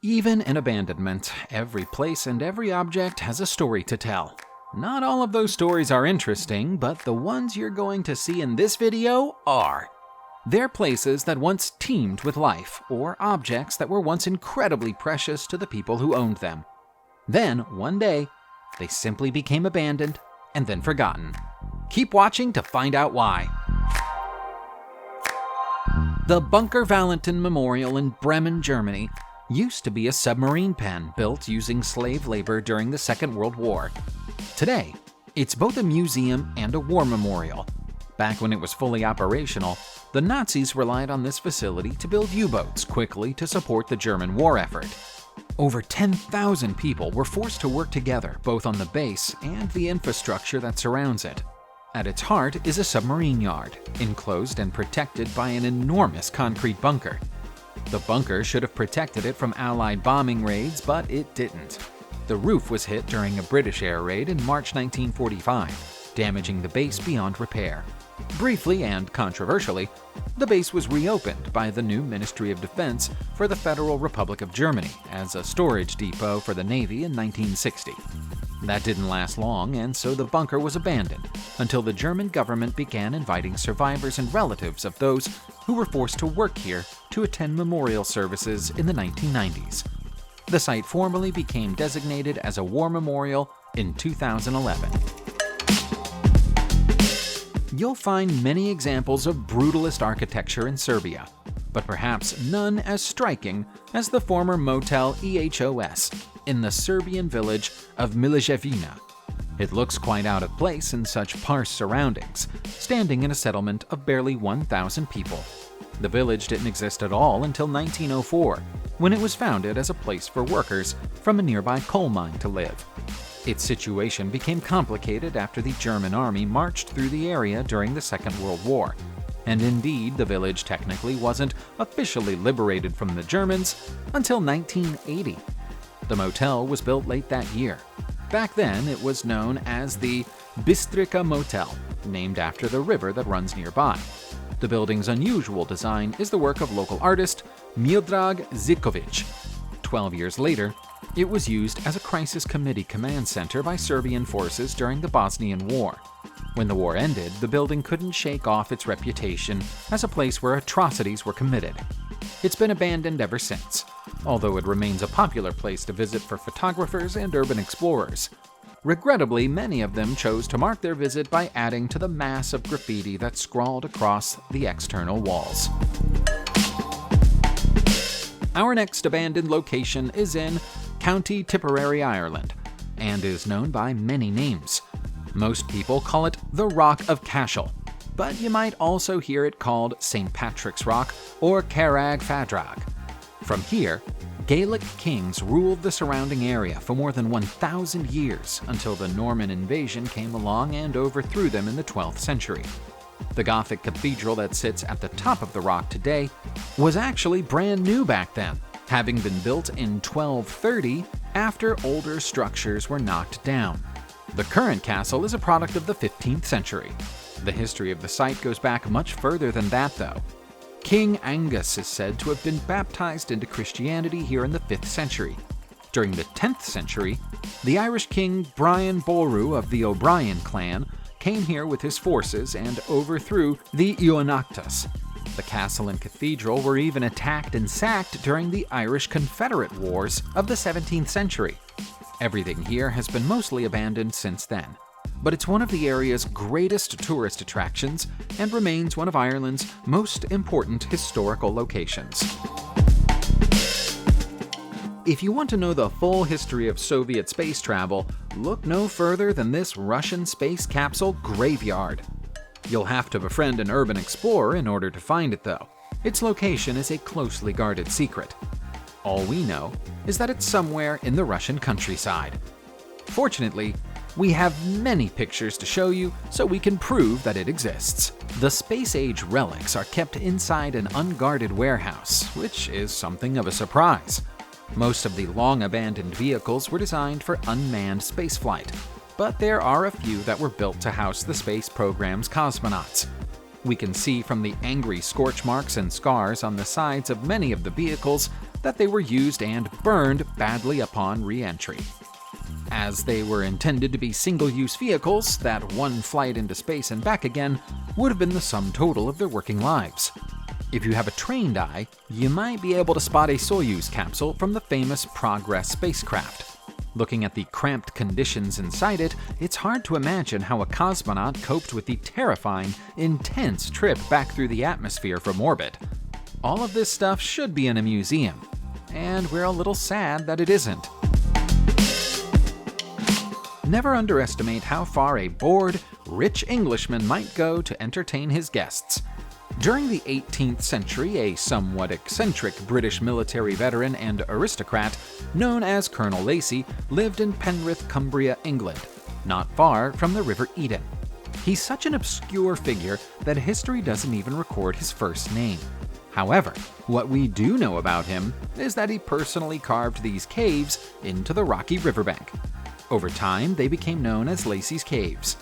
Even in abandonment, every place and every object has a story to tell. Not all of those stories are interesting, but the ones you're going to see in this video are. They're places that once teemed with life, or objects that were once incredibly precious to the people who owned them. Then, one day, they simply became abandoned and then forgotten. Keep watching to find out why. The Bunker Valentine Memorial in Bremen, Germany, used to be a submarine pen built using slave labor during the Second World War. Today, it's both a museum and a war memorial. Back when it was fully operational, the Nazis relied on this facility to build U-boats quickly to support the German war effort. Over 10,000 people were forced to work together both on the base and the infrastructure that surrounds it. At its heart is a submarine yard, enclosed and protected by an enormous concrete bunker. The bunker should have protected it from Allied bombing raids, but it didn't. The roof was hit during a British air raid in March 1945, damaging the base beyond repair. Briefly and controversially, the base was reopened by the new Ministry of Defense for the Federal Republic of Germany as a storage depot for the Navy in 1960. That didn't last long, and so the bunker was abandoned until the German government began inviting survivors and relatives of those who were forced to work here to attend memorial services in the 1990s. The site formally became designated as a war memorial in 2011. You'll find many examples of brutalist architecture in Serbia, but perhaps none as striking as the former Motel Ehos in the Serbian village of Miljevica. It looks quite out of place in such sparse surroundings, standing in a settlement of barely 1,000 people. The village didn't exist at all until 1904, when it was founded as a place for workers from a nearby coal mine to live. Its situation became complicated after the German army marched through the area during the Second World War. And indeed, the village technically wasn't officially liberated from the Germans until 1980. The motel was built late that year. Back then, it was known as the Bistrica Motel, named after the river that runs nearby. The building's unusual design is the work of local artist Miodrag Zivkovic. 12 years later, it was used as a crisis committee command center by Serbian forces during the Bosnian War. When the war ended, the building couldn't shake off its reputation as a place where atrocities were committed. It's been abandoned ever since, although it remains a popular place to visit for photographers and urban explorers. Regrettably, many of them chose to mark their visit by adding to the mass of graffiti that scrawled across the external walls. Our next abandoned location is in County Tipperary, Ireland, and is known by many names. Most people call it the Rock of Cashel, but you might also hear it called St. Patrick's Rock or Carrag Fadrag. From here, Gaelic kings ruled the surrounding area for more than 1,000 years until the Norman invasion came along and overthrew them in the 12th century. The Gothic cathedral that sits at the top of the rock today was actually brand new back then, having been built in 1230 after older structures were knocked down. The current castle is a product of the 15th century. The history of the site goes back much further than that, though. King Angus is said to have been baptized into Christianity here in the 5th century. During the 10th century, the Irish king Brian Boru of the O'Brien clan came here with his forces and overthrew the Eonactus. The castle and cathedral were even attacked and sacked during the Irish Confederate Wars of the 17th century. Everything here has been mostly abandoned since then, but it's one of the area's greatest tourist attractions and remains one of Ireland's most important historical locations. If you want to know the full history of Soviet space travel, look no further than this Russian space capsule graveyard. You'll have to befriend an urban explorer in order to find it, though. Its location is a closely guarded secret. All we know is that it's somewhere in the Russian countryside. Fortunately, we have many pictures to show you so we can prove that it exists. The space-age relics are kept inside an unguarded warehouse, which is something of a surprise. Most of the long-abandoned vehicles were designed for unmanned spaceflight, but there are a few that were built to house the space program's cosmonauts. We can see from the angry scorch marks and scars on the sides of many of the vehicles that they were used and burned badly upon re-entry. As they were intended to be single-use vehicles, that one flight into space and back again would have been the sum total of their working lives. If you have a trained eye, you might be able to spot a Soyuz capsule from the famous Progress spacecraft. Looking at the cramped conditions inside it, it's hard to imagine how a cosmonaut coped with the terrifying, intense trip back through the atmosphere from orbit. All of this stuff should be in a museum, and we're a little sad that it isn't. Never underestimate how far a bored, rich Englishman might go to entertain his guests. During the 18th century, a somewhat eccentric British military veteran and aristocrat known as Colonel Lacy lived in Penrith, Cumbria, England, not far from the River Eden. He's such an obscure figure that history doesn't even record his first name. However, what we do know about him is that he personally carved these caves into the rocky riverbank. Over time, they became known as Lacy's Caves.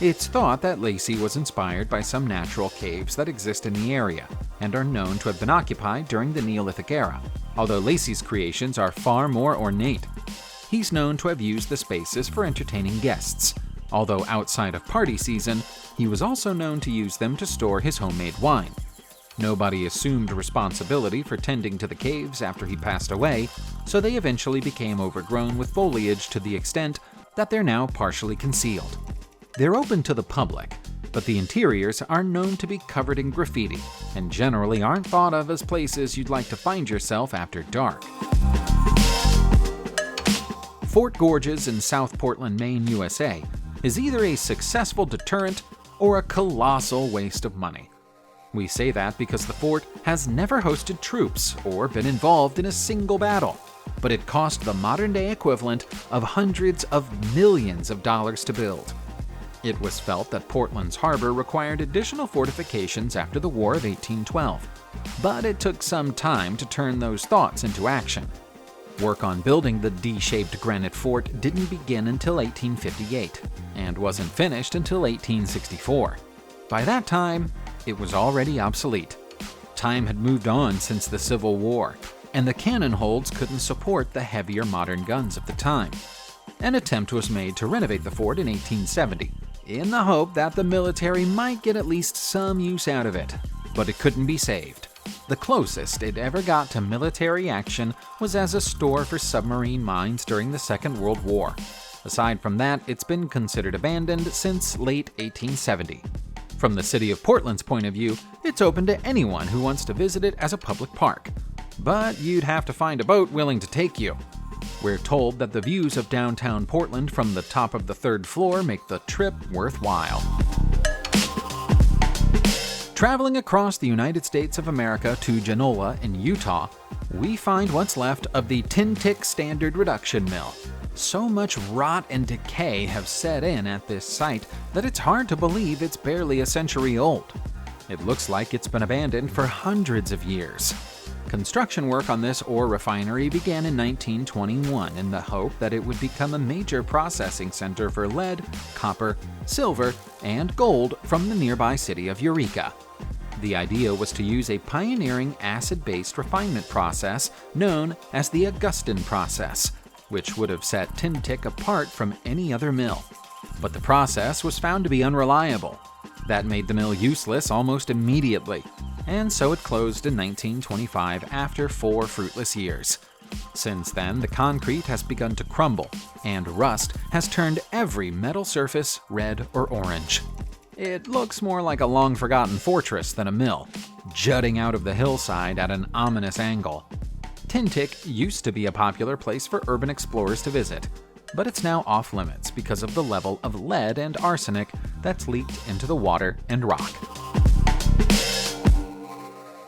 It's thought that Lacy was inspired by some natural caves that exist in the area and are known to have been occupied during the Neolithic era, although Lacy's creations are far more ornate. He's known to have used the spaces for entertaining guests, although outside of party season, he was also known to use them to store his homemade wine. Nobody assumed responsibility for tending to the caves after he passed away, so they eventually became overgrown with foliage to the extent that they're now partially concealed. They're open to the public, but the interiors are known to be covered in graffiti and generally aren't thought of as places you'd like to find yourself after dark. Fort Gorges in South Portland, Maine, USA, is either a successful deterrent or a colossal waste of money. We say that because the fort has never hosted troops or been involved in a single battle, but it cost the modern-day equivalent of hundreds of millions of dollars to build. It was felt that Portland's harbor required additional fortifications after the War of 1812, but it took some time to turn those thoughts into action. Work on building the D-shaped granite fort didn't begin until 1858, and wasn't finished until 1864. By that time, it was already obsolete. Time had moved on since the Civil War, and the cannon holds couldn't support the heavier modern guns of the time. An attempt was made to renovate the fort in 1870, in the hope that the military might get at least some use out of it, but it couldn't be saved. The closest it ever got to military action was as a store for submarine mines during the Second World War. Aside from that, it's been considered abandoned since late 1870. From the city of Portland's point of view, it's open to anyone who wants to visit it as a public park. But you'd have to find a boat willing to take you. We're told that the views of downtown Portland from the top of the third floor make the trip worthwhile. Traveling across the United States of America to Genola in Utah, we find what's left of the Tintic Standard Reduction Mill. So much rot and decay have set in at this site that it's hard to believe it's barely a century old. It looks like it's been abandoned for hundreds of years. Construction work on this ore refinery began in 1921 in the hope that it would become a major processing center for lead, copper, silver, and gold from the nearby city of Eureka. The idea was to use a pioneering acid-based refinement process known as the Augustin process, which would have set Tintic apart from any other mill. But the process was found to be unreliable. That made the mill useless almost immediately, and so it closed in 1925 after 4 fruitless years. Since then, the concrete has begun to crumble, and rust has turned every metal surface red or orange. It looks more like a long-forgotten fortress than a mill, jutting out of the hillside at an ominous angle. Tintic used to be a popular place for urban explorers to visit, but it's now off-limits because of the level of lead and arsenic that's leaked into the water and rock.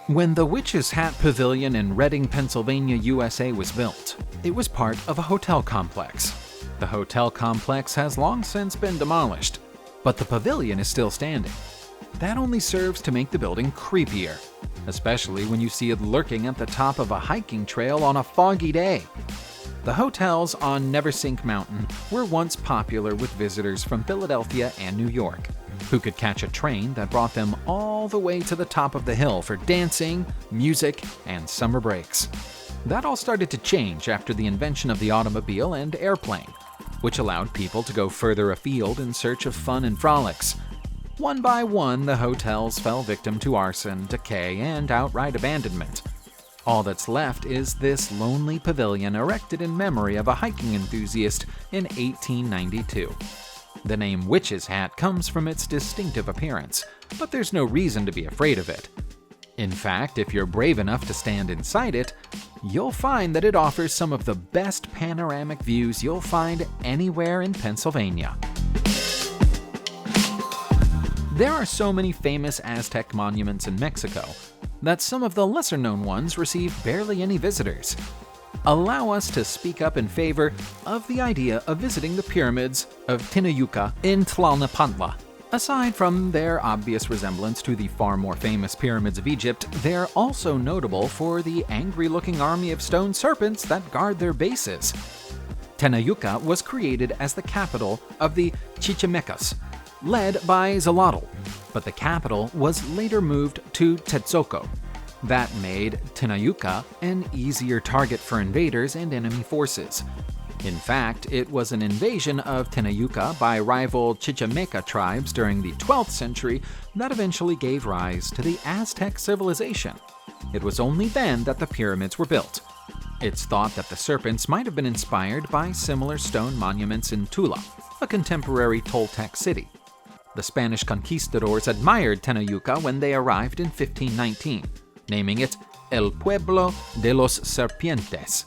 When the Witch's Hat Pavilion in Reading, Pennsylvania, USA was built, it was part of a hotel complex. The hotel complex has long since been demolished, but the pavilion is still standing. That only serves to make the building creepier, especially when you see it lurking at the top of a hiking trail on a foggy day. The hotels on Neversink Mountain were once popular with visitors from Philadelphia and New York, who could catch a train that brought them all the way to the top of the hill for dancing, music, and summer breaks. That all started to change after the invention of the automobile and airplane, which allowed people to go further afield in search of fun and frolics. One by one, the hotels fell victim to arson, decay, and outright abandonment. All that's left is this lonely pavilion erected in memory of a hiking enthusiast in 1892. The name Witch's Hat comes from its distinctive appearance, but there's no reason to be afraid of it. In fact, if you're brave enough to stand inside it, you'll find that it offers some of the best panoramic views you'll find anywhere in Pennsylvania. There are so many famous Aztec monuments in Mexico that some of the lesser-known ones receive barely any visitors. Allow us to speak up in favor of the idea of visiting the Pyramids of Tenyuka in Tlalnepantla. Aside from their obvious resemblance to the far more famous pyramids of Egypt, they're also notable for the angry-looking army of stone serpents that guard their bases. Tenyuka was created as the capital of the Chichimecas, led by Xolotl, but the capital was later moved to Texcoco. That made Tenyuka an easier target for invaders and enemy forces. In fact, it was an invasion of Tenyuka by rival Chichimeca tribes during the 12th century that eventually gave rise to the Aztec civilization. It was only then that the pyramids were built. It's thought that the serpents might have been inspired by similar stone monuments in Tula, a contemporary Toltec city. The Spanish conquistadors admired Tenyuka when they arrived in 1519, naming it El Pueblo de los Serpientes.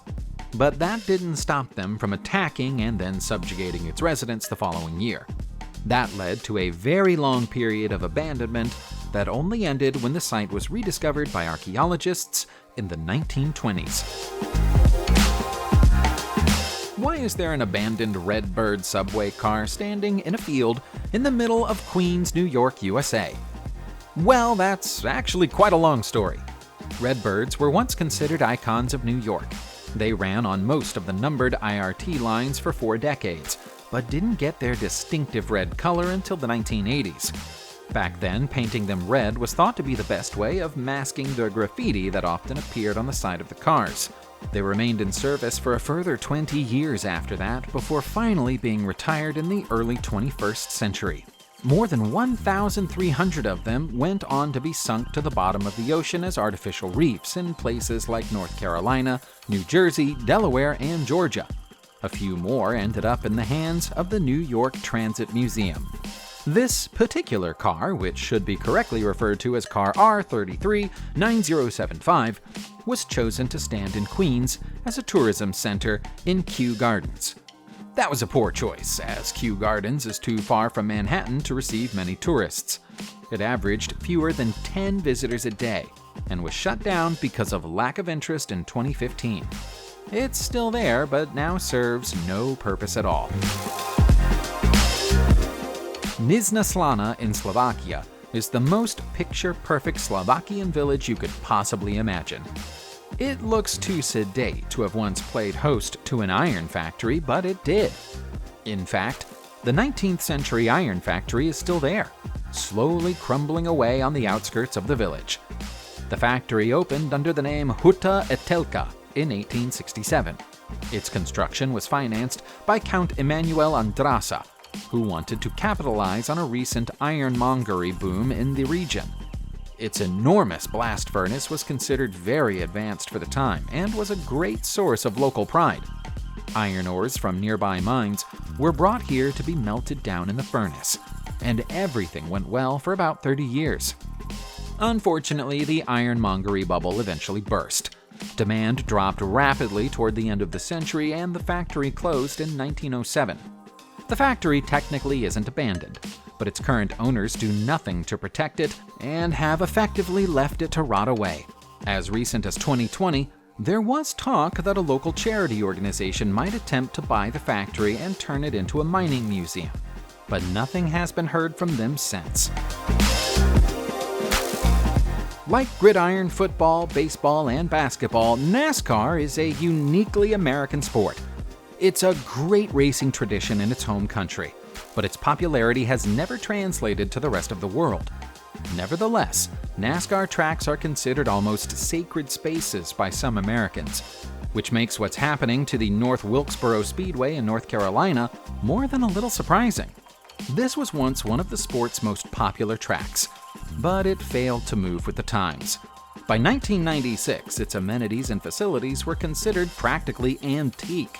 But that didn't stop them from attacking and then subjugating its residents the following year. That led to a very long period of abandonment that only ended when the site was rediscovered by archaeologists in the 1920s. Why is there an abandoned Redbird subway car standing in a field in the middle of Queens, New York, USA? Well, that's actually quite a long story. Redbirds were once considered icons of New York. They ran on most of the numbered IRT lines for 4 decades, but didn't get their distinctive red color until the 1980s. Back then, painting them red was thought to be the best way of masking the graffiti that often appeared on the side of the cars. They remained in service for a further 20 years after that, before finally being retired in the early 21st century. More than 1,300 of them went on to be sunk to the bottom of the ocean as artificial reefs in places like North Carolina, New Jersey, Delaware, and Georgia. A few more ended up in the hands of the New York Transit Museum. This particular car, which should be correctly referred to as car R339075, was chosen to stand in Queens as a tourism center in Kew Gardens. That was a poor choice, as Kew Gardens is too far from Manhattan to receive many tourists. It averaged fewer than 10 visitors a day, and was shut down because of lack of interest in 2015. It's still there, but now serves no purpose at all. Nizhna Slana in Slovakia is the most picture-perfect Slovakian village you could possibly imagine. It looks too sedate to have once played host to an iron factory, but it did. In fact, the 19th century iron factory is still there, slowly crumbling away on the outskirts of the village. The factory opened under the name Huta Etelka in 1867. Its construction was financed by Count Emanuel Andrasa, who wanted to capitalize on a recent ironmongery boom in the region. Its enormous blast furnace was considered very advanced for the time and was a great source of local pride. Iron ores from nearby mines were brought here to be melted down in the furnace, and everything went well for about 30 years. Unfortunately, the ironmongery bubble eventually burst. Demand dropped rapidly toward the end of the century, and the factory closed in 1907. The factory technically isn't abandoned, but its current owners do nothing to protect it and have effectively left it to rot away. As recent as 2020, there was talk that a local charity organization might attempt to buy the factory and turn it into a mining museum, but nothing has been heard from them since. Like gridiron, football, baseball, and basketball, NASCAR is a uniquely American sport. It's a great racing tradition in its home country, but its popularity has never translated to the rest of the world. Nevertheless, NASCAR tracks are considered almost sacred spaces by some Americans, which makes what's happening to the North Wilkesboro Speedway in North Carolina more than a little surprising. This was once one of the sport's most popular tracks, but it failed to move with the times. By 1996, its amenities and facilities were considered practically antique.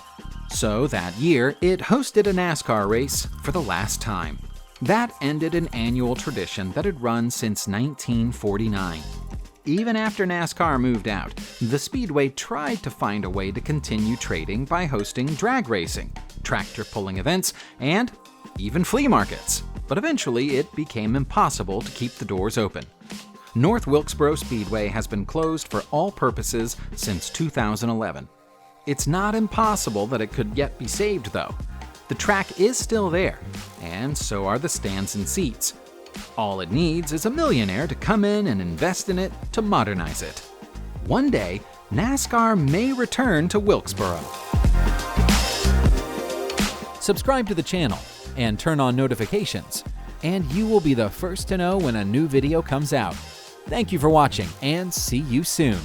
So that year, it hosted a NASCAR race for the last time. That ended an annual tradition that had run since 1949. Even after NASCAR moved out, the Speedway tried to find a way to continue trading by hosting drag racing, tractor-pulling events, and even flea markets. But eventually, it became impossible to keep the doors open. North Wilkesboro Speedway has been closed for all purposes since 2011. It's not impossible that it could yet be saved, though. The track is still there, and so are the stands and seats. All it needs is a millionaire to come in and invest in it to modernize it. One day, NASCAR may return to Wilkesboro. Subscribe to the channel and turn on notifications, and you will be the first to know when a new video comes out. Thank you for watching, and see you soon.